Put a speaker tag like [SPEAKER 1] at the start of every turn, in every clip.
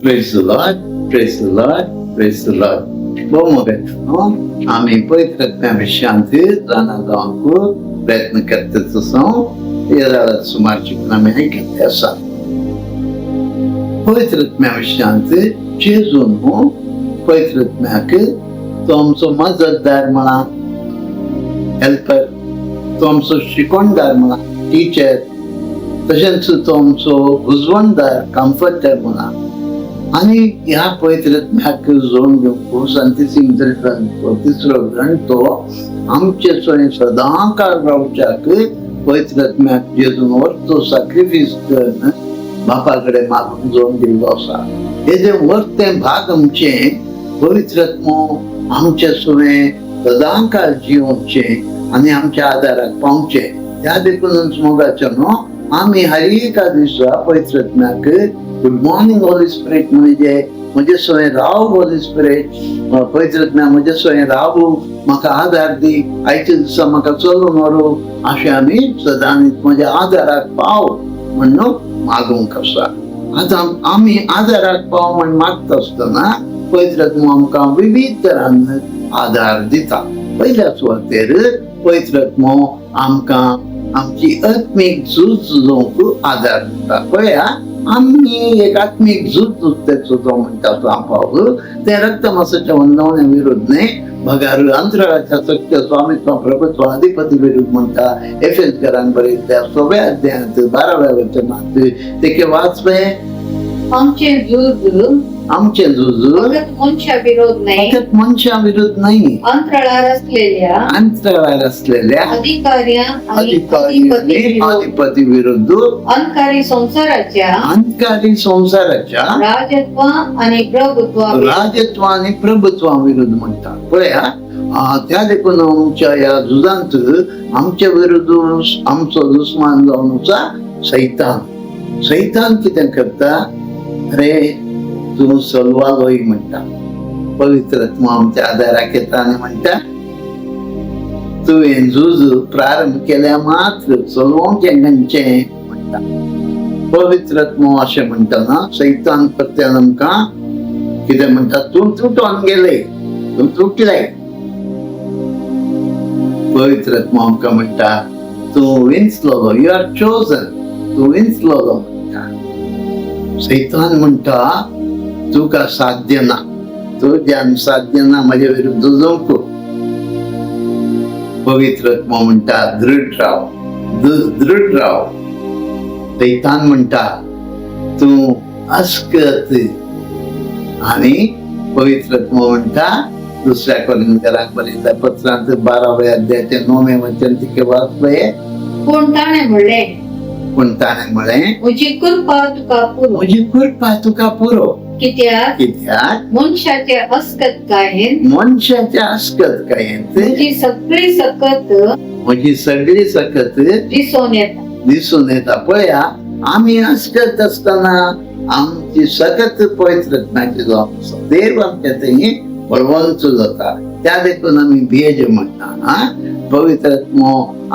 [SPEAKER 1] Praise the Lord, praise the Lord, praise the Lord. Bom momento, आम्ही पवित्र विषयांती जाणून प्रयत्न करत असों याला सुमारची नामे ऐकते असा पवित्र विषयांती जेजून हो पवित्र तुमचो मदतदार म्हणा हेल्पर तुमचो शिकवणदार म्हणा टीचर तशेंच तुमचो उजवणदार कम्फर्टर म्हणा आणि ह्या पवित्रात्म्याक जोडून घेवंक सांती सिंगल तिसरो गण तो आमचे सोय सदां काळ रावच्याक पवित्रात्म्याक जेजून वर्तो सॅक्रिफाइस करून बापा कडेन मागून जोडून दिल्लो आसा हेजे वर्ते भाग आमचे पवित्रात्मो आमचे सोय सदां काळ जिवचे आणि आमच्या आदाराक पावचे त्या देखून मोगाचे न्हू आम्ही हर एका दिसा पवित्रात्म्याक गुड मॉर्निंग होली स्पिरिट म्हणजे म्हजे सोय राव होली स्पिरिट पवित्रात्म्या म्हजे सोय राव म्हाका आदार दी आयच्या दिसा म्हाका चलून व्हरू अशें आमी सदां म्हज्या आदाराक पाव म्हणून मागूंक आसा आतां आमी आदाराक पाव म्हण मागता आसतना पवित्रात्मो आमकां विविध तरान आदार दिता पयल्या सुवातेर पवित्रात्मो आमकां आमची आत्मीक झूज झुजोवंक आदार दिता पळया आम्ही एक आत्मीक झूज झुजतेचो जो म्हणटा तो आपाव ते रक्त मांसाच्या वंदवण्या विरुद्ध न्ही भगार अंतराळाच्या सत्य स्वामित्व प्रभुत्व अधिपती विरुद्ध म्हणटा एफेसकरांक बरयल्ल्या 6व्या अध्यायात 12व्या वचनात ते वाचले आमचे झूज
[SPEAKER 2] मनशा विरोध नाही
[SPEAKER 1] फकत मनशा विरुद्ध नाही अंतराळार असलेल्या
[SPEAKER 2] अधिकारी
[SPEAKER 1] अधिपती विरुद्ध
[SPEAKER 2] अंधकारी
[SPEAKER 1] संसाराच्या
[SPEAKER 2] राजत्व आणि
[SPEAKER 1] प्रभुत्वा विरुद्ध म्हणतात पळया त्या देखून आमच्या या झुजांत आमच्या विरुद्ध आमचो दुश्मन जावन आसा सैतान कितें करता अरे तू सलवालोय म्हणटा पवित्रत्व आमच्या आदाराक येता आनी म्हणटा तुवें झूज प्रारंभ केल्या मात्र चलोवचें गंजें म्हणटा पवित्रत्व अशें म्हणटना सैतान प्रत्यान आमकां कितें म्हणटा तूं तुटोन गेले तूं तुटले पवित्रत्व आमकां म्हणटा तूं विंचलोलो यू आर चोजन तूं विंचलोलो म्हणटा सैतान म्हणटा तुका साध्य ना तुज्यान साध्य ना म्हजे विरुद्ध झुजोवंक पवित्रत्व म्हणटा दृढ राव सैतान म्हणटा तू अस्कत आणि पवित्रत्व म्हणटा दुसऱ्या कोरिंथीयांक बरयल्ल्या पत्रांत 12व्या अध्यायाचे 9वें वचन तिके वाचले
[SPEAKER 2] कोण ताणे
[SPEAKER 1] म्हळें
[SPEAKER 2] म्हजी कृपा तुका पुरो कित्याक मनशाचे अस्कत कायेन
[SPEAKER 1] म्हजी सगळी सकत दिसून येता पळया आमी अस्कत आसतना आमची सकत पवित्रत्म्याची जावप देव आमच्या थंय बळवंत जाता त्या देखून आमी भेज म्हणटा पवित्रत्व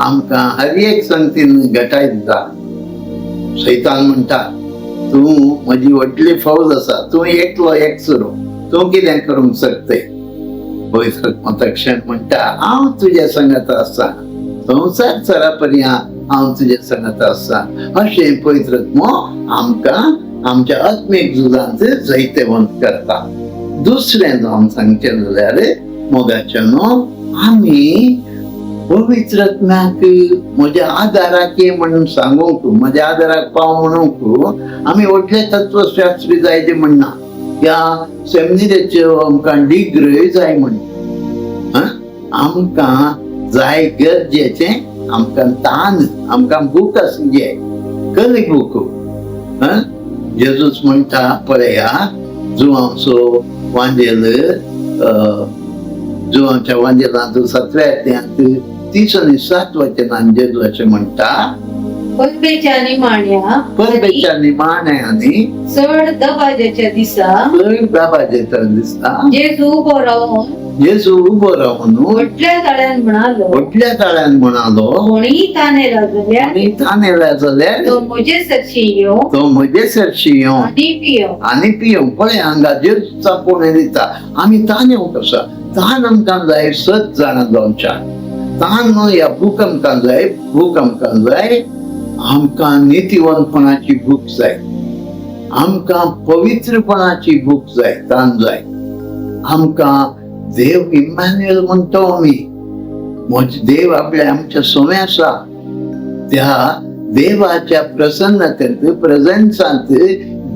[SPEAKER 1] आमकां हर एक संगतीन घटाय दिता सैतान म्हणटा तू म्हजी व्हडली फौज आसा तू एकलो एकसुरो तू कितें करूंक शकते पवित्रत्व तक्षण म्हणटा हांव तुज्या संगत आसा संवसार सरापर्यंत हांव तुज्या संगत आसा अशें पवित्रत्व आमकां आमच्या आत्मीक झुजांत जैतवंत करता दुसरें जावन सांगचें जाल्यार मोगाचें न्हू आमी पवित्रत्म्याक म्हज्या आदाराक ये म्हणून सांगूंक म्हज्या आदाराक पाव म्हणूंक आमी व्हडले तत्वशास्त्री जायचे म्हणना या सेमिनारीच्यो आमकां डिग्री जाय म्हण आमकां जाय गरजेचें आमकां तान आमकां बूक आसचे खरी बूक जेजूस म्हणटा पळया जुवांचो वांजेल जुवांच्या वांजेलांत 7व्या अध्यायांत 37 वचनांत जेजू अशें म्हणटा
[SPEAKER 2] परबेच्या निमाण्या
[SPEAKER 1] परबेच्या निमाण्याने
[SPEAKER 2] चढ दबाज्याच्या दिसा
[SPEAKER 1] दाबाजेचा दिसता
[SPEAKER 2] जेजू उबो रावून
[SPEAKER 1] येसू उभो राहून
[SPEAKER 2] व्हडल्या ताळ्यान म्हणालो,
[SPEAKER 1] व्हडल्या ताळ्यान म्हणालो,
[SPEAKER 2] कोणी तानेला जाल्यार
[SPEAKER 1] आनी तानेला जाल्यार
[SPEAKER 2] तो म्हजे सरशी येव
[SPEAKER 1] तो म्हजे सरशी येव
[SPEAKER 2] आनी पियो.
[SPEAKER 1] आनी पियो. पळय हांगा जेजूचा कोणे दिता. आमी तान येवंक आसा. तान आमकां जाय 7 जाणां जावच्या. तान ह्या भूक आमकां जाय. भूक आमकां जाय. आमकां नितीवंतपणाची भूक जाय. आमकां पवित्रपणाची भूक जाय. तान जाय आमकां. देव इम्मॅन्युएल म्हणतो आमी. म्हजे देव आपल्या आमच्या सोमे आसा. त्या देवाच्या प्रसन्नतेंत प्रेझेन्सांत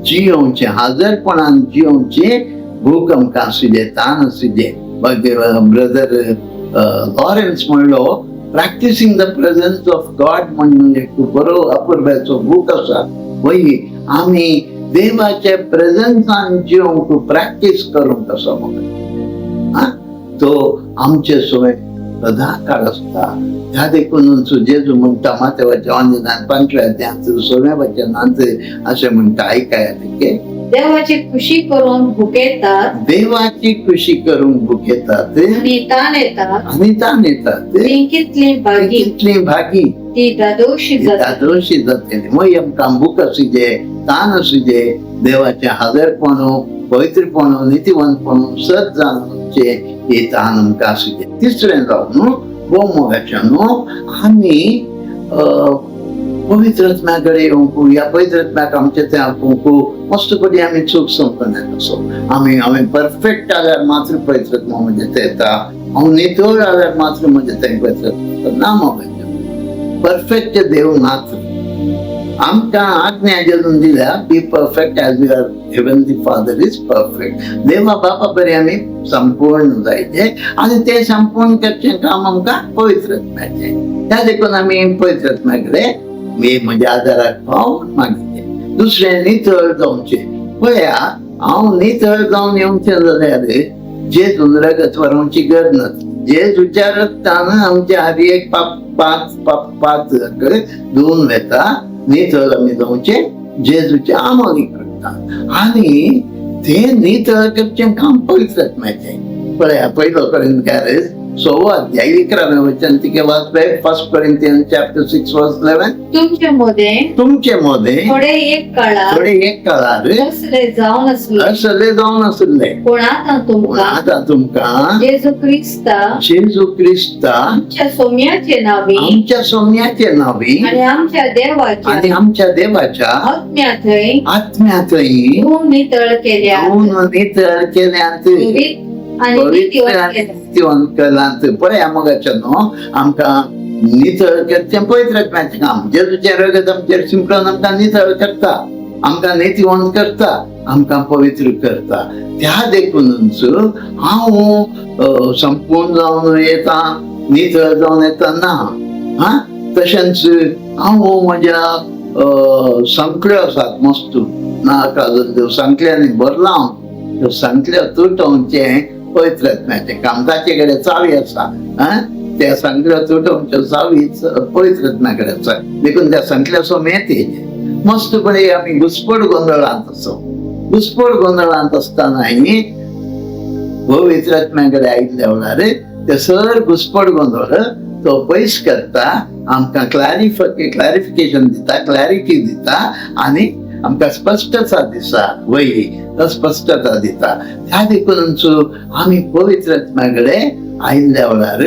[SPEAKER 1] जियोवचे, हाजरपणान जियोवचे भूक आमकां आसुचे, तान आसुचे. ब्रदर लॉरेन्स म्हणलो, practicing the presence of God म्हणून एक बरो अपुर्ब्याचो बूक आसा. वय आमी देवाच्या प्रेझेन्सान जियोवंक प्रॅक्टीस करूंक आसा. म्हाका तो आमचे सोय सदाकाळ आसता. ह्या देखून जेजू म्हणटा माथेवाच्या वंदनांत 5व्या अध्यायात 6व्या वचनांत अशें म्हणटा, आयकायात की
[SPEAKER 2] देवाची खुशी करून भुकेतात,
[SPEAKER 1] देवाची खुशी करूंक भुकेतात
[SPEAKER 2] आनी तान येतात,
[SPEAKER 1] आनी तान येतात.
[SPEAKER 2] ती कितली भागी
[SPEAKER 1] कितली भागी
[SPEAKER 2] ती दादोशी जाता.
[SPEAKER 1] दादोशी जातली. मग आमकां भूक आसुचे, तान आसुचे, देवाचे हाजरपणू, पवित्रपणू, नितीवंतपणू 7 जाणांचे हे तान आमकां आसुचे. तिसरें जावन मोगाच्यान आमी पवित्रत्म्याकडे येवंक, या पवित्रत्म्याक आमचे ते आपोवंक मस्त बरी आमी चूक संपण्यात असो. हांवें परफेक्ट जाल्यार मात्र पवित्रत्मा म्हणजे ते येता. हांव नितळ जाल्यार मात्र म्हणजे ते पवित्रत्मा ना. मोगाच्या परफेक्ट देव मात्र आमकां आज्ञा जेजून दिल्या, be perfect as your heavenly father is perfect. देवा बापा बरें आमी संपूर्ण जायचे आनी ते संपूर्ण करचें काम आमकां पवित्रत्म्याचें. त्या देखून आमी पवित्रत्म्याकडे म्हज्या आदाराक पावून मागितले. दुसरें नितळ जावचे. पळया, हांव नितळ जावन येवचें जाल्यार जेजून रगत व्हरोवची गरज ना. जेजूच्या रगतान आमच्या हरी एक पाप धुवन वेता. नितळ आमी जावचे जेजूच्या आमोनी करता. आनी ते नितळ करचें काम पवित्रत्म्याचें. पळया, पयलो कोरिंथ्यार 6 अध्याय 11वें वचन तिके वाचले. 1 Corinthians chapter 6 verse 11.
[SPEAKER 2] तुमचे मोदे थोडे एक
[SPEAKER 1] काळार
[SPEAKER 2] असले जावन आसले,
[SPEAKER 1] असले जावन आसले.
[SPEAKER 2] पूण आतां
[SPEAKER 1] तुमकां
[SPEAKER 2] जेजू क्रिस्ता आमच्या सोम्याचे नावी आनी आमच्या देवाच्या
[SPEAKER 1] आत्म्यातय
[SPEAKER 2] धुवन नितळ केल्या आनी
[SPEAKER 1] नितीवंत केल्यांत. पळया मोगाच्यान आमकां नितळ करचें पवित्रत्म्याचें काम. जेजूचें रगत आमचेर शिंपडून आमकां नितळ करता, आमकां नितीवंत करता, आमकां पवित्र करता. त्या देखूनच हांव संपूर्ण जावन येता, नितळ जावन येता ना. तशेंच हांव म्हज्या संकल्यो आसात मस्त नाका देव संकल्यांनी भरला. हांव त्यो संकल्यो तुटोवचें पवित्रत्म्याचें काम. ताचे कडेन चावी आसा. त्या संकल्यो तुटोवच्यो चावी पवित्रत्म्याकडे आसा. देखून त्या संकल्या सोमेते मस्तपणे आमी घुसपड गोंधळांत असो. घुसपड गोंधळांत आसतना पवित्रत्म्याकडे आयिल्ल्या वेळार ते सर घुसपड गोंधळ तो पयस करता, आमकां क्लॅरिफिकेशन दिता, क्लॅरिटी दिता आनी आमकां स्पश्टता दिसा. वय स्पश्टता दिता. त्या देखूनच आमी पवित्रत्म्याकडे आयिल्ल्या वेळार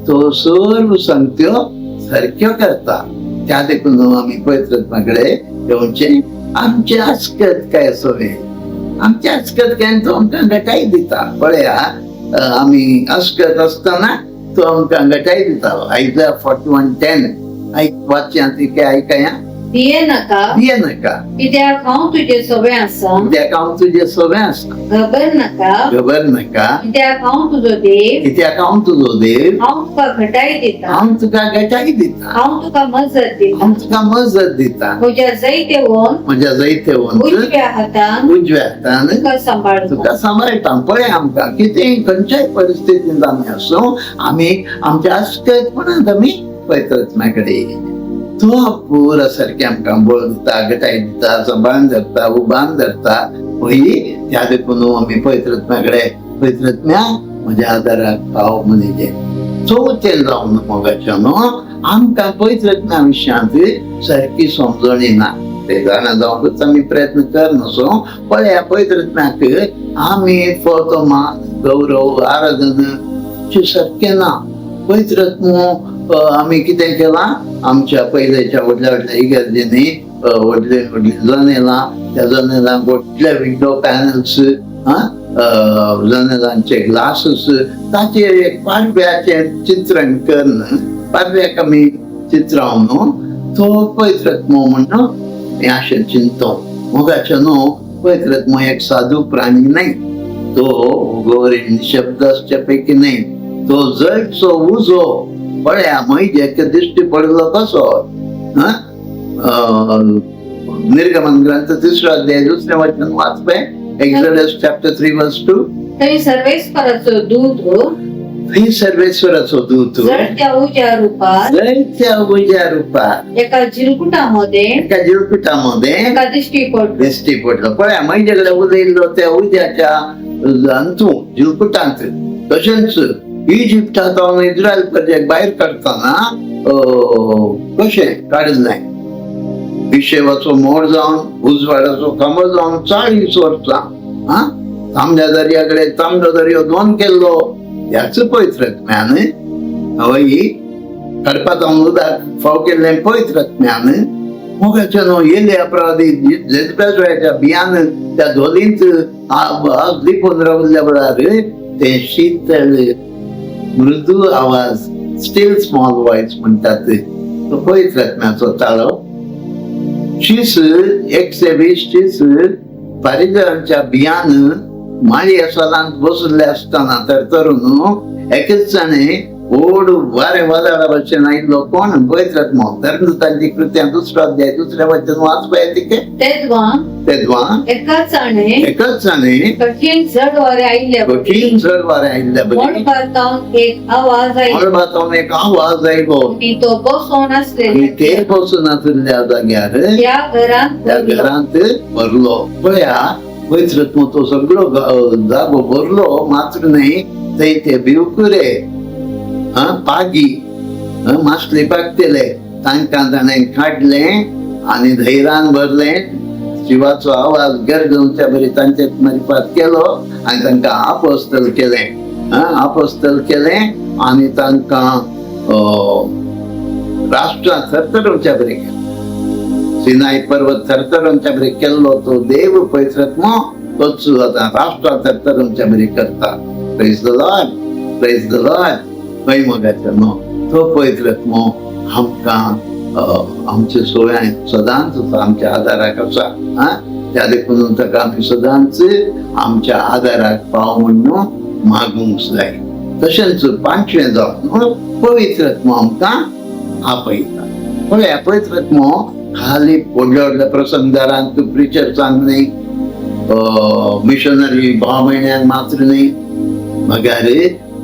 [SPEAKER 1] तो सर्व संगत्यो सारक्यो करता. त्या देखून आमी पवित्रत्म्याकडे येवचें. आमचे आस्कत काय सोवे, आमच्या आस्कतकायेन तो आमकां घटाय दिता. पळया, आमी आस्कत आसतना तो आमकां घटाय दिता. आयल्या 41:10 वाचया ती आयकया.
[SPEAKER 2] भिये नाका कित्याक हांव तुजे सोबे आसा. घबर नाका कित्याक हांव तुजो देव. हांव तुका घटाय दिता. हांव तुका मजत दिता. म्हज्या जैतेवन उजव्या हातान तुका सांबाळटा. पळय, आमकां कितें खंयच्याय परिस्थितींत आमी आसूं, आमी आमच्या आस्कतपणांत आमी पवित्रत्म्याकडे
[SPEAKER 1] तो पुरा सारखे आमकां बळ दिता, गटाय दिता, सभान धरता, उबान धरता. त्या देखून आमी पवित्रत्म्याकडे पवित्रत्म्या म्हज्या आदाराक पाव म्हणजे चवथें जावन मोगाच्यान आमकां पवित्रत्म्या विशयांत सारकी समजण येना. ते जाणा जावंकच आमी प्रयत्न करनासो, पण ह्या पवित्रत्म्याक आमी फक्त मान गौरव आराधन सारखें ना. पवित्रत्म आमी कितें केलां, आमच्या पयलेच्या व्हडल्या व्हडल्या इगर्जेनी व्हडली व्हडली जनेलां, त्या जनेलांक व्हडले विंडो पॅनल्स, जनेलांचे ग्लासस, ताचेर एक पाडव्याचें चित्रण करून पाडव्याक आमी चित्रावन तो पवित्रत्म म्हणून हें अशें चिंतो. मोगाच्या न्हू पवित्रत्म एक साधू प्राणी नाही, तो उगोवरी निशब्द असच्या पैकी नाही. तो जडसो उजो पळया मैजेक दिश्टी पडलो कसो. निर्गमन ग्रंथ 3 अध्याय 2 वचन वाचपय. एक्झोडस चॅप्टर 3 वर्स 2.
[SPEAKER 2] थंय सर्वेस्पराचो दूत
[SPEAKER 1] ही सर्वेश्वराचो दूत
[SPEAKER 2] जळत्या उज्या रूपात
[SPEAKER 1] जळत्या उज्या रूपात
[SPEAKER 2] एका जिलकुटामध्ये
[SPEAKER 1] एका दिश्टी पडलो. पळया मैजेकडे उदयल्लो त्या उज्याच्या अंतू जिलकुटांत. तशेंच इजिप्टांत इस्रायल प्रजेक भायर काडटाना कशें काडिल्लें. पिशेवाचो मोड जावन उजवाडाचो कमळ जावन 40 वर्सां तांबड्या दर्याकडे तांबडो दर्यो 2 केल्लो. ह्याच पवित्रत्म्यान हय काडपाक उदक फाव केल्लें पवित्रत्म्यान मोगाच्या न्हू येले अपराधी जेजबेलच्या बियान त्या धोलींत लिपून रावल्ल्या वेळार ते शीतळ मृदू आवाज, स्टील स्मॉल व्हॉइस म्हणटात, तो पवित्रत्म्याचो ताळो. 120 शीस फारीजांच्या बियान माळी आसलांत बसले असताना तरतरून एकच जाणे ओड वारे वादळा भशेन आयिल्लो कोण पवित्रत्म. धर्मदूतांची कृत्यां 2 अध्याय 2 वचन वाचपाय तिके. तेदवा एकच जाणे
[SPEAKER 2] कठीण जड वारे आयिल्ल्या
[SPEAKER 1] बरी
[SPEAKER 2] एक आवाज
[SPEAKER 1] आयलो.
[SPEAKER 2] तो बसून आसलेले
[SPEAKER 1] ते बसून आसलेल्या जाग्यार त्या घरांत भरलो. पळया पवित्रत्म तो सगळो जागो भरलो. मात्र नाही थंय ते भिवकुरे पागी मासले पाकतेले तांकां ताणें काडलें आनी धैर्यान भरलें. शिवाचो आवाज गरजूंच्या बरी तांचे मारिफात केलो आनी तांकां आपोस्तल केलें आनी तांकां राष्ट्रां थरथरोवच्या बरी केलें. सिनाई पर्वत थरथरोवच्या बरी केल्लो तो देव पवित्रत्म तोच आतां राष्ट्रां थरथरोवच्या बरी करता. Praise the Lord. खंय मोगाच्या न्हू तो पवित्रत्म आमकां आमच्या सोय्यांत सदांच आमच्या आदाराक आसा. त्या देखून ताका आमी सदांच आमच्या आदाराक पाव म्हणून मागूंक जाय. तशेंच 5वें जावन पवित्रत्म आमकां आपयता. पळया पवित्रत्म खाली व्हडल्या व्हडल्या प्रसंगदारांक प्रिचर सांगणे, मिशनरी भाव म्हयन्यांक मात्र न्ही. मगार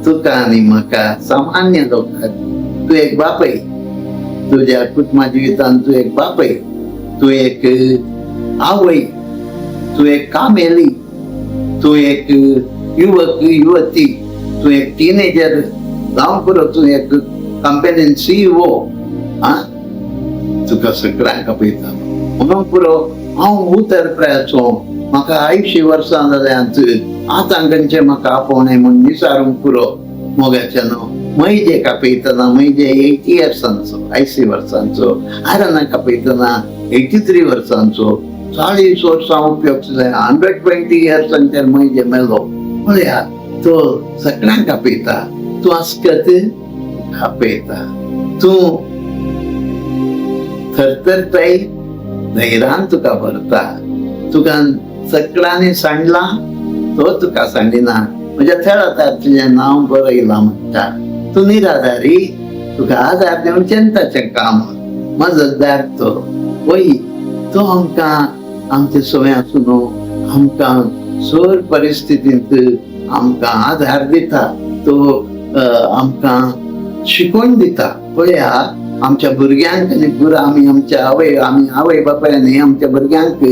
[SPEAKER 1] तुका आनी म्हाका सामान्य लोकांक तूं एक बापय. तुज्या कुटुंबा जिवितांत तूं एक बापय, तूं एक आवय, तूं एक कामेली, तूं एक युवक युवती, तूं एक टीनेजर जावं पुरो तूं एक कंपनीन CEO. तुका सगळ्यांक आपयता म्हणून पुरो हांव उतर प्रयाचो. म्हाका 80 वर्सां जाल्यांत आतां खंयचे म्हाका आपोवणें म्हूण विचारूंक पुरो. मोगाच्या न्हू मैजेक आपयतना मैजे 80 वर्सांचो 80 वर्सांचो, आरनाक आपयतना 83 वर्सांचो, 40 वर्सां उपयोग जाले 120 इयर्सांचेर मैजे मेलो. पळया तो सगळ्यांक आपयता. तूं आसकत आपयता. तूं थरथरताय धैर्यान तुका भरता. तुका सगळ्यांनी सांडला तो तुका सांडिना. म्हणजे थळातार तुजें नांव बरं येयलां म्हणटा. तूं निराधारी, तुका आदार दिवचें ताचें काम. मजतदार तो वय तो आमकां आमचे सवयासून आमकां सर परिस्थितींत आमकां आदार दिता. तो आमकां शिकवण दिता. पळया आमच्या भुरग्यांक आनी पुरो आमी आवय बापायांनी आमच्या भुरग्यांक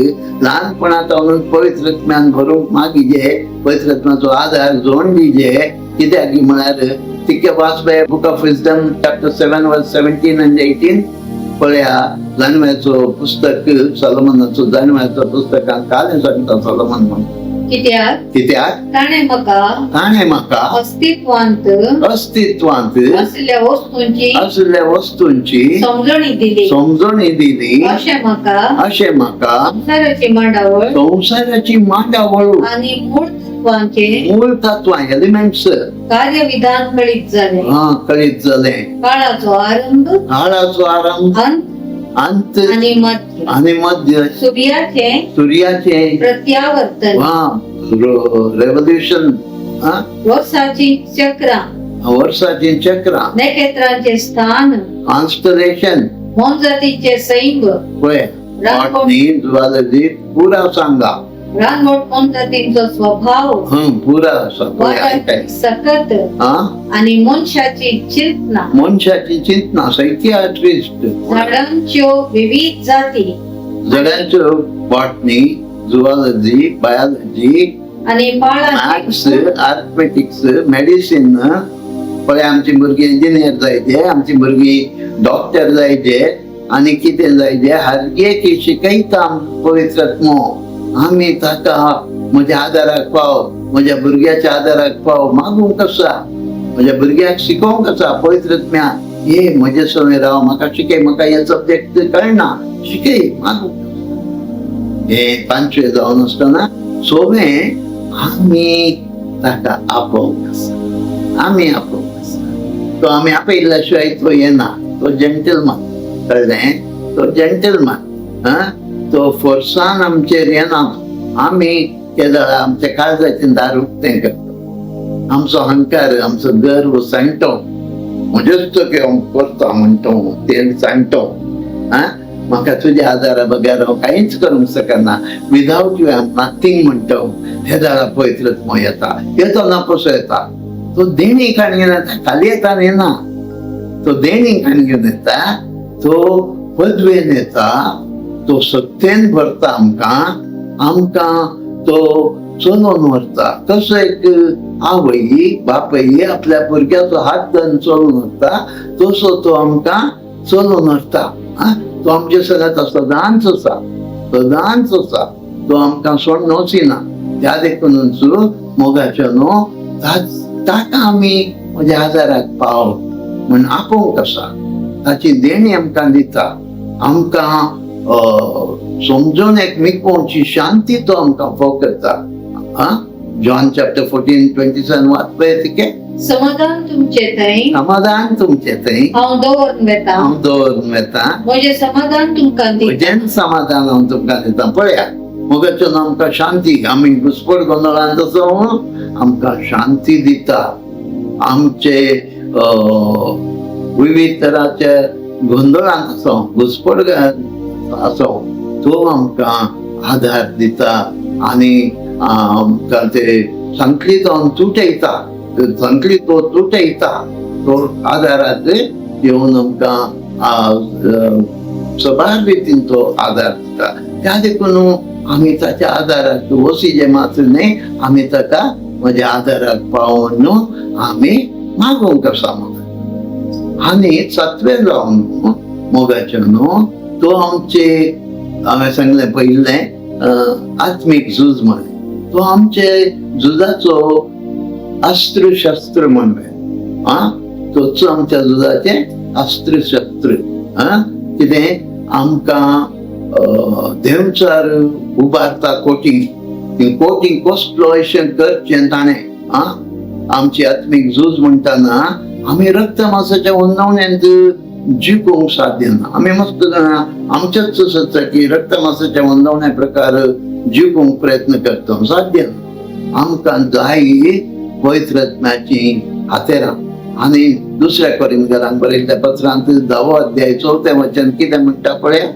[SPEAKER 1] ल्हानपणांतून पवित्र आत्म्यान भरूंक मागिजे, पवित्र आत्म्याचो आधार जोड दिजे. कित्याक म्हळ्यार तिके वाचपे बुक ऑफ विजडम चॅप्टर 7 वर्स 17 and 18 पळया. जाणव्याचो पुस्तक सोलोमनाचो जाणव्याचो पुस्तकांत काले सांगता सोलोमन म्हणून. कित्याक
[SPEAKER 2] ताणे
[SPEAKER 1] म्हाका
[SPEAKER 2] अस्तित्वांत
[SPEAKER 1] असल्या वस्तूंची समजणी दिली. अशें म्हाका संसाराची मांडावळ
[SPEAKER 2] आणि मूळ
[SPEAKER 1] तत्वां एलिमेंट्स
[SPEAKER 2] कार्यविधान
[SPEAKER 1] कळीत जाले.
[SPEAKER 2] काळाचो आरंभ
[SPEAKER 1] अंत
[SPEAKER 2] आणि
[SPEAKER 1] मध्य सूर्याचे
[SPEAKER 2] प्रत्यावर्तन
[SPEAKER 1] रेव्होल्यूशन
[SPEAKER 2] वर्षाची चक्रा नक्षत्रांचे स्थान
[SPEAKER 1] कॉन्स्टलेशन
[SPEAKER 2] मोनजातीचे सैंब
[SPEAKER 1] ज्वालजी पुरा सांगा.
[SPEAKER 2] रानवट मोनजातींचो स्वभाव
[SPEAKER 1] पुरा
[SPEAKER 2] सकत आणि मनशाची चिंतना सायकियाट्रिस्ट झाडांच्यो विविध जाती झाडांच्यो
[SPEAKER 1] बॉटनी झुऑलॉजी बायोलॉजी
[SPEAKER 2] आणि
[SPEAKER 1] मॅथ्स अर्थमेटिक्स मेडिसिन. पळय आमची भुरगीं इंजिनियर जायचे, आमची भुरगीं डॉक्टर जायचे आनी कितें जायचे हर एक शिकयता पवित्र आत्मो. आमी ताका म्हज्या आदाराक पाव, म्हज्या भुरग्याच्या आदाराक पाव मागूंक कसा, म्हज्या भुरग्याक शिकोवंक कसा. पवित्र आत्म्या हे म्हजे सवय राव, म्हाका शिकय, म्हाका हे सब्जेक्ट कळना, शिकय मागूंक. हे तांचे जावन आसतना सोबे आमी ताका आपोवंक आसा, आमी आपोवंक आसा. तो आमी आपयल्ल्या शिवाय तो येना. तो जेंटलमॅन, कळ्ळें, तो जेंटलमॅन. तो फोर्सान आमचेर येना. आमी केदां आमच्या काळजाचें दार उक्तें करता. आमचो अहंकार, आमचो गर्व सांगतो, म्हजेच तोखे हांव करता म्हणटा ते सांगतो. म्हाका तुज्या आदारा बगर हांव कांयच करूंक शकना, without you I am nothing म्हणटा. हे दारा पवित्र आत्मो येतो ना कसो येता. तो देणी काणगेन येता, खाली येता येना. तो देणी काणगेन येता, तो पदवेन येता, तो सत्तेन भरता आमकां तो चलोवन व्हरता. कसो एक आवय बापय आपल्या भुरग्याचो हात धरून चलोवन व्हरता, तसो तो आमकां चलोवन व्हरता. तो आमचे सगळ्यात सदांच आसा. तो आमकां सोडून वचिना. त्या देखूनच मोगाचो न्हू ताका आमी म्हज्या आदाराक पाव म्हण आपोवंक आसा. ताची देणी आमकां दिता. आमकां समजून एकमेकांची शांती तो आमकां फोव करता. John chapter 14:27 वाचपय तिके.
[SPEAKER 2] समाधान तुमचे थंय हांव दवरून वेता म्हजें समाधान तुमकां
[SPEAKER 1] दिता. पळया मोगाचो आमकां शांती. आमी घुसपड गोंदळांत आसो आमकां शांती दिता. आमचे विविध तराचे गोंदळांत आसो घुसपड आसो तो आमकां आधार दिता. आनी आमकां ते संकलितान तुटयता, तो आदाराक येवन आमकां सबार रितीन तो आधार दिता. त्या देखून आमी ताच्या आदाराक वसिजे मात्र न्ही, आमी ताका म्हज्या आदाराक पावून आमी मागोवंक आसा. आनी सत्वें जावन मोगाचो न्हू तो आमचे हांवें सांगलें पयलें आत्मीक झूज म्हण. तो आमचे झुजाचो अस्त्र शस्त्र म्हणलें. तोच आमच्या झुजाचे अस्त्र शस्त्र. कितें आमकां देंवचार उबारता कोटींग एक्सप्लॉयशन करचें ताणें. आमची आत्मीक झूज म्हणटाना आमी रक्त मांसाच्या वंदवण्यांत जिखूंक साध्य ना. आमी मस्त जाणां आमच्याच सत्साची रक्त मांसाच्या वंदवण्या प्रकार जिखूंक प्रयत्न करता, साध्य ना. आमकां जाय पवित्र आत्म्याची हातेरां. आनी दुसऱ्या कोरिंथीयांक बरयल्ल्या पत्रांत 10व अध्याय 4वें वचन कितें म्हणटा पळया.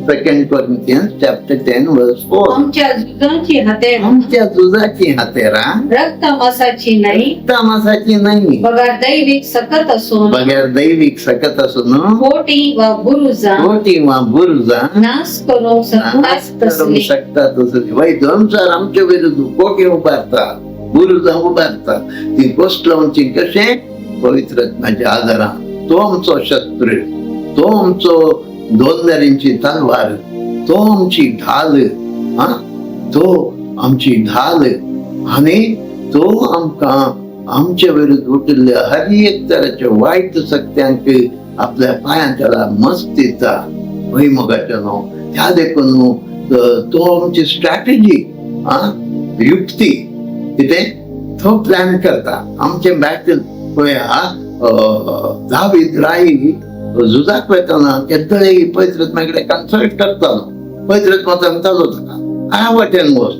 [SPEAKER 1] 2 Corinthians chapter 10 verse 4.
[SPEAKER 2] आमच्या झुजाची हातेरा
[SPEAKER 1] आमच्या जुजाची हातेरा
[SPEAKER 2] रक्त मांसाची नाही,
[SPEAKER 1] तमासाची नाही,
[SPEAKER 2] बघा दैविक सकत असून
[SPEAKER 1] बगैर दैविक सकत असून
[SPEAKER 2] पोटी व बुरुजा
[SPEAKER 1] कोटी वा बुरुजा
[SPEAKER 2] नाश करू शकतात तसली.
[SPEAKER 1] शकतात असली वाईट अनुसार आमच्या विरुद्ध कोटी उभारतात, बुरुजा उभारतात. ती गोष्ट लावची कशे पवित्र आत्म्याच्या आधारान. तो आमचो शस्त्र, तो आमचो दोनदारींची तलवार, तो आमची ढाल, हा तो आमची ढाल, आणि तो आमकां आमच्या विरुद्ध उठिल्ल्या हर एक तराच्या वाईट शक्त्यांक आपल्या पायांच्याला मस्त दिता. भुईमुगाच्या न्हू त्या देखून तो आमची स्ट्रॅटेजी, युक्ती कितें तो प्लॅन करता. आमचे बॅटल पळया दावीद राई झुजाक वयताना केन्नाय पवित्र आत्म्याकडे कन्सल्ट करतालो. पवित्र आत्मा सांगतालो ताका ह्या वाटेन वच.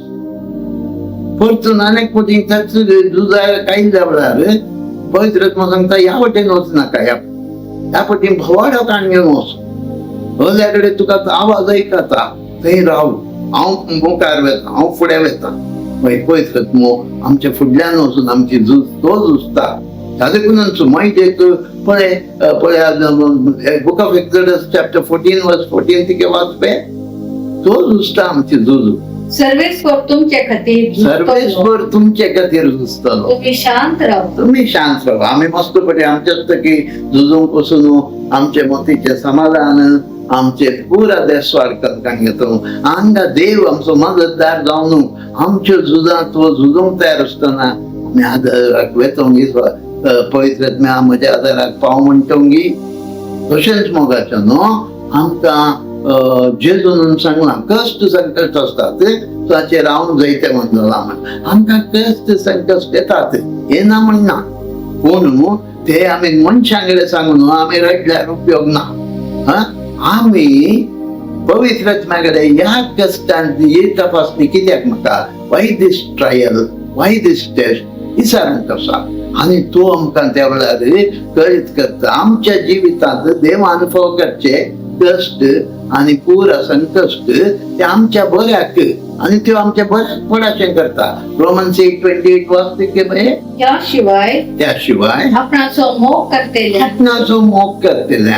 [SPEAKER 1] परतून अनेक फावटी झुजार कायल्या वेळार पवित्र आत्मा सांगता ह्या वाटेन वच नाका, ह्या फावटी भवाडो काण घेवन वच. हल्या कडेन तुका आवाज ऐकता थंय राव, हांव मुखार वेता, हांव फुडें वेता. पवित्र आत्मो आमच्या फुडल्यान वचून आमची झूज तो झुजता. देखून माहीत एक पळया बुक ऑफ एक्झोडस चॅप्टर 14 वर्स 14 तिके वाचपे, तो झुजता आमची झुज.
[SPEAKER 2] सर्वेस्वर तुमच्या खातीर
[SPEAKER 1] सर्वेस्वर तुमचे खातीर झुजतलो.
[SPEAKER 2] तुम्ही शांत राहा.
[SPEAKER 1] तुम्ही शांत राहा. आम्ही मस्तपणे आमच्याच की झुजूंक वचून आमचे मोतीचे समाधान आमचे पुरा देशवाड करपाक घेतो. हांगा देव आमचो मदतदार जावन आमच्यो झुजां तो झुजूंक तयार आसतना आमी आदाराक वेतोंगी पवित्र आत्म्या म्हज्या आदाराक पाव म्हणटोंगी. तशेंच मोगाचो न्हू आमकां जेजून सांगलां कश्ट संकट असतात ताचेर रावून जायते म्हणटला म्हण. आमकां कश्ट संकट येतात हे ना म्हणना, पूण ते आमी मनशांकडे सांगून आमी रडल्यार उपयोग ना. आमी पवित्र आत्म्याकडे ह्या कश्टांची ही तपासणी कित्याक म्हाका why this trial, why this test विचारूंक आसा. आणि तो आमकां त्या वेळार कळीत करता आमच्या जिवितांत देव अनुभव करचे कश्ट आणि पुरा संकश्ट ते आमच्या बऱ्याक, आणि त्यो आमच्या बऱ्याक पडाशें करता. रोमन्स 8:28 वाचते की बाये त्याशिवाय
[SPEAKER 2] आपणाचो मोग करतेले
[SPEAKER 1] मोग करतेले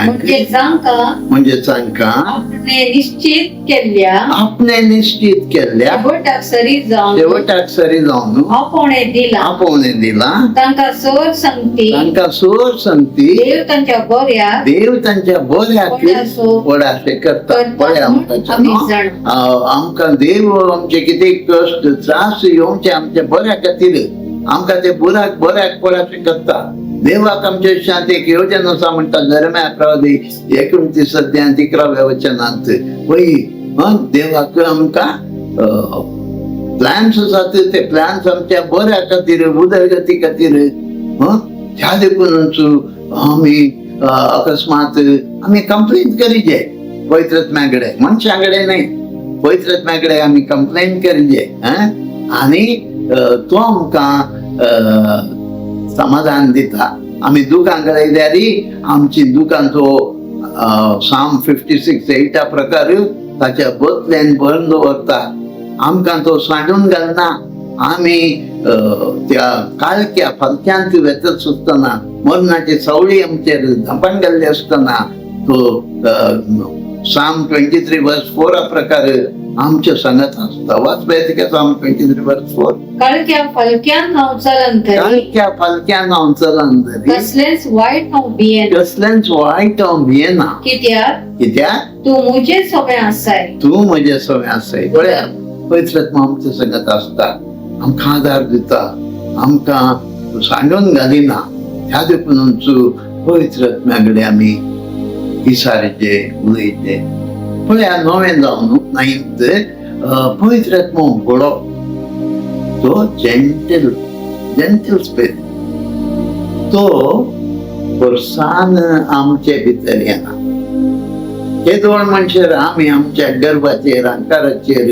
[SPEAKER 1] म्हणजे जांकां
[SPEAKER 2] आपणे निश्चित केल्ल्या शेवटाक सरी जावन
[SPEAKER 1] आपोवणे दिला
[SPEAKER 2] तांकां सोर संगती देव तांच्या बऱ्याक
[SPEAKER 1] पडाशें करता. आमकां देव आमचे कितें कश्ट त्रास येवचे आमच्या बऱ्या खातीर आमकां ते बऱ्याक पडाशें करता. देवाक आमच्या शांत एक योजना आसा म्हणटा जरम्या 29:11 वचनांत. पळय देवाक आमकां प्लॅन्स आसात, ते प्लॅन्स आमच्या बऱ्या खातीर उदरगती खातीर. त्या देखून आमी अकस्मात आमी कंप्लेन करीचे पवित्र आत्म्याकडे, मनशाकडे नाही, पवित्र आत्म्याकडे आमी कंप्लेन करीचे. आणि तो आमकां समाधान दिता. आमी दुखांकडे येयल्यारी आमची दुखांचो साम 56:8 प्रकार ताच्या बदल्यान भरून दवरता. आमकां तो सांडून घालना. आमी त्या काळक्या फलक्यांत वेतत सुसतना मरणाची सवळी आमचेर धांपान घाल्ली आसतना तो साम 23 वर्स 4 प्रकार आमच्या संगत आसता. वाचपा येता साम 23 वर्स 4.
[SPEAKER 2] काळक्या फलक्यान हांव चलन तरी कसलेंच वायट हांव भियेना. कित्याक तूं म्हजे सवय आसाय. पळया पवित्र आत्मा आमच्या संगत आसता, आमकां आदार दिता, आमकां सांडून घालिना. ह्या देखून पवित्र आत्म्याकडे आमी विचारचे उलयचे. पळया नवें जावन 9th पवित्र आत्मा बळो तो जेंटल स्पिरिट तो वर्सान आमचे भितर येना. हे दोन मनशार आमी आमच्या गर्भाचेर अंकाराचेर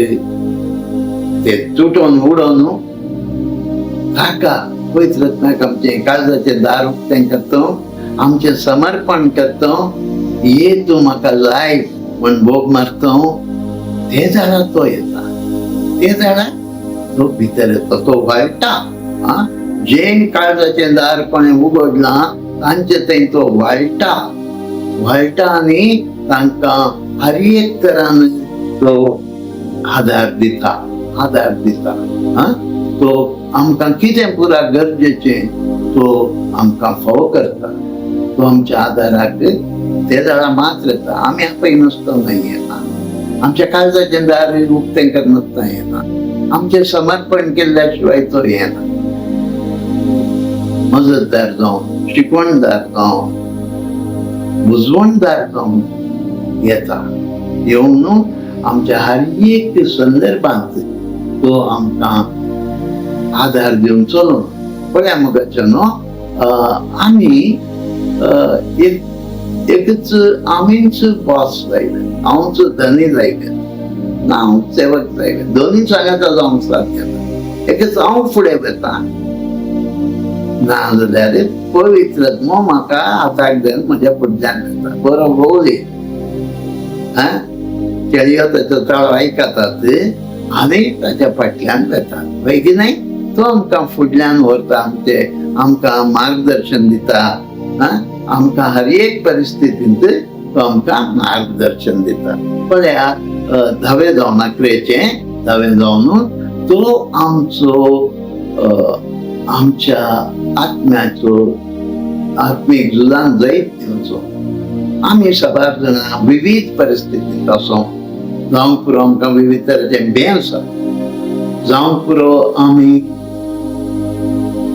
[SPEAKER 2] ते तुटून उडोवन ताका पवित्र आत्म्याक आमचे काळजाचे दार उक्तें करता, आमचे समर्पण करता. ये तू म्हाका जाय,
[SPEAKER 1] म्हण भोग मारता ते झाडार तो येता, ते झाडार तो भितर येता, तो वाळटा. जेन काळजाचें दार कोणें उगडलां तांचे थंय तो वाळटा आनी तांकां हर एक तरान तो आधार दिता. तो आमकां कितें पुरा गरजेचें तो आमकां फावो करता. तो आमच्या आदाराक ते झाडां मात येता. आमी आपय नासतना येना, आमच्या काळजाचें दार उक्तें करनासतना येना, आमचें समर्पण केल्ल्या शिवाय तो येना. मजतदार जावन, शिकवणदार जावन, बुजवणदार जावन येता. येवन आमच्या हर एक संदर्भांत तो आमकां आधार दिवन चलोवन. पळया मोगाचे न्हू, आमी एकच आमीच बॉस जायले, हांवच धनी जायले ना हांव सेवक जायले, दोनी सांगाता जावंक सारकें. एकच हांव फुडें वता ना जाल्यार पवित्र म्हाका हाताक धरून म्हज्या फुडल्यान येता. बरो भोवले केळयो ताचो तळो आयकतात आनी ताच्या फाटल्यान वेतात. पळय की नाही, तो आमकां फुडल्यान व्हरता, आमकां मार्गदर्शन दिता. आमकां हर एक परिस्थितींत तो आमकां मार्गदर्शन दिता. पळया धवे जावन अकरेचें धवे जावन तो आमच्या आत्म्याचो आत्मीक झुजान जैत दिवचो. आमी साबार जाणां विविध परिस्थितींत आसूं, जावंक पुरो आमकां विविध तरेचें भें आसा, जावंक पुरो आमी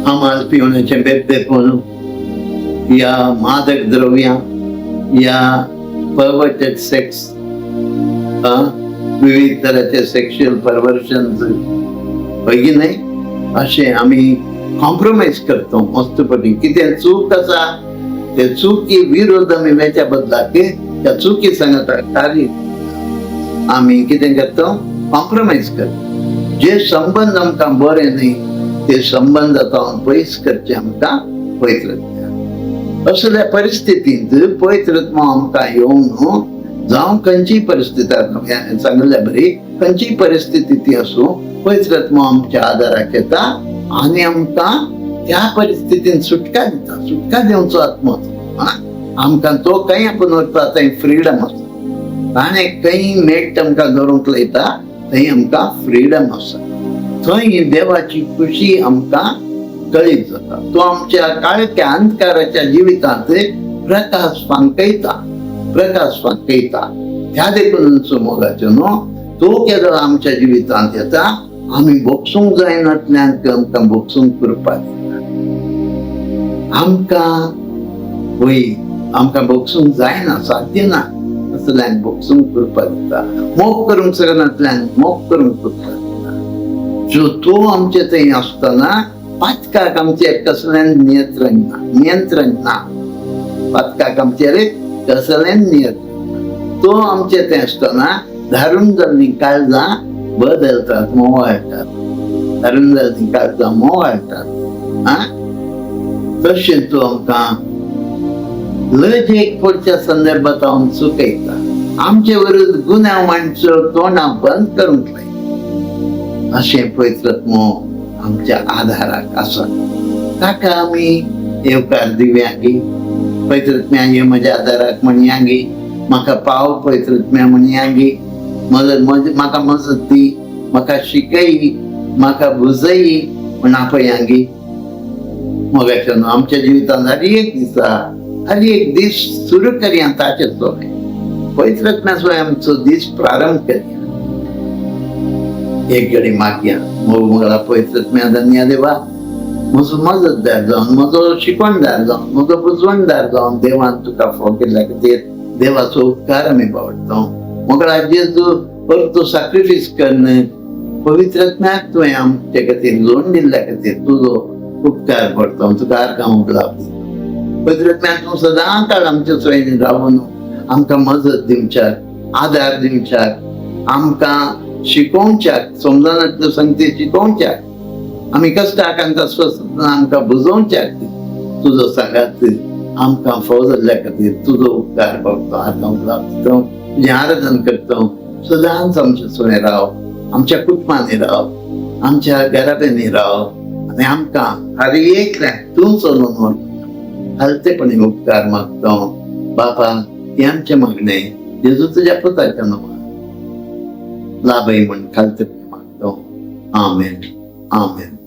[SPEAKER 1] आमाल पिवण्याचें बेबदेपण या मादक द्रव्यां या परवर्टेड सेक्स, विविध तरेचे सेक्शुअल परवर्शन्स, पळय न्ही, अशें आमी कॉम्प्रोमाइज करता मस्तपणी. कितें चूक आसा ते चुकी विरोध आमी वेच्या बदलाक त्या चुकी सांगता आमी कितें करता, कॉम्प्रोमाइज करता. जे संबंध आमकां बरे न्ही ते संबंध आतां पयस करचे आमकां पवित्रत्व. असल्या परिस्थितींत पवित्रत्व आमकां येवन जावं खंयची परिस्थिती सांगल्या बरी, खंयची परिस्थिती ती आसूं, पवित्रत्व आमच्या आदाराक येता आनी आमकां त्या परिस्थितीन सुटका दिता. सुटका दिवचो आत्मो आमकां तो खंय आपण व्हरता थंय फ्रीडम आसा. ताणें खंय मेट आमकां धरूंक लायता थंय आमकां फ्रीडम आसा. थंय देवाची खुशी आमकां कळीत जाता. तो आमच्या काळक्या अंधकाराच्या जिवितांत प्रकाश फांकयता. ह्या देखून मोगाचे न्हू, तो केदो आमच्या जिवितांत येता, आमी भोगसूंक जायनातल्यान आमकां भोगसूंक कृपा दिता. आमकां भोगसूंक जायना, साध्य ना असल्यान भोगसूंक कृपा दिता. मोग करूंक शकनातल्यान मोग करूंक कृपा दिता. जो तो आमचे थंय आसतना पातकाक आमचेर कसलें नियंत्रण ना. पातकाक आमचेर कसलें नियंत्रण. तो आमचे थंय आसतना धारून जाल्लीं काळजां बदलतात, मोवाळटात. धारून जाल्लीं काळजां मोवाळटात. तशें तो आमकां लज एक पडच्या संदर्भात हांव चुकयता. आमचे विरुद्ध गुन्यांव मांडच्यो तोंडां बंद करूंक लाय. अशें पवित्रत्व आमच्या आधाराक आसा. ताका आमी येवकार दिवया गी. पवित्रत्म्या ये म्हज्या आदाराक म्हणया गी. म्हाका पाव पवित्रत्म्या म्हणया गी. म्हाका मजत दी, म्हाका शिकय, म्हाका बुजय म्हण आपया गी. मोगाच्यान आमच्या जिवितांत हर एक दीस सुरू करया ताचे सोय. पवित्रत्म्या सोय आमचो दीस प्रारंभ करया. एक घडी मागया. मोगला पवित्रत्म्या धन्या देवा, म्हजो मजतदार जावन, म्हजो शिकवणदार जावन, म्हजो बुजवणदार जावन देवान तुका फोव केल्ल्या खातीर देवाचो उपकार आमी बावडटा. मोगला जेजू परतो सॅक्रिफायस करन पवित्रत्म्याक तुवें आमचे खातीर लोण दिल्ल्या खातीर तुजो उपकार पडटा. तुका आर्गां उपलाभ दिता. पवित्रत्म्या तूं सदां काळ आमच्या सोयीन रावून आमकां मजत दिवच्याक, आदार दिवच्याक, आमकां शिकोवच्याक, समजनातल्यो संगती शिकोवच्याक, आमी कश्टाक आमकां बुजोवच्याक तुजो सांगात आमकां फोव जाल्ल्या खातीर तुजो उपकार करता. आर्गां उपलाभ दिता. तुझें आराधन करता सदांच आमचे सोय राव, आमच्या कुटुंबांनी राव, आमच्या घराब्यांनी राव, आनी आमकां हर एक तूं चलोवन व्हर. हलतेपणी उपकार मागता बापा. हे आमचे मागणे जेजू तुझ्या पुताच्या नांवान लाभय म्हण खालतेपणी मागता. आमेन. आमेन.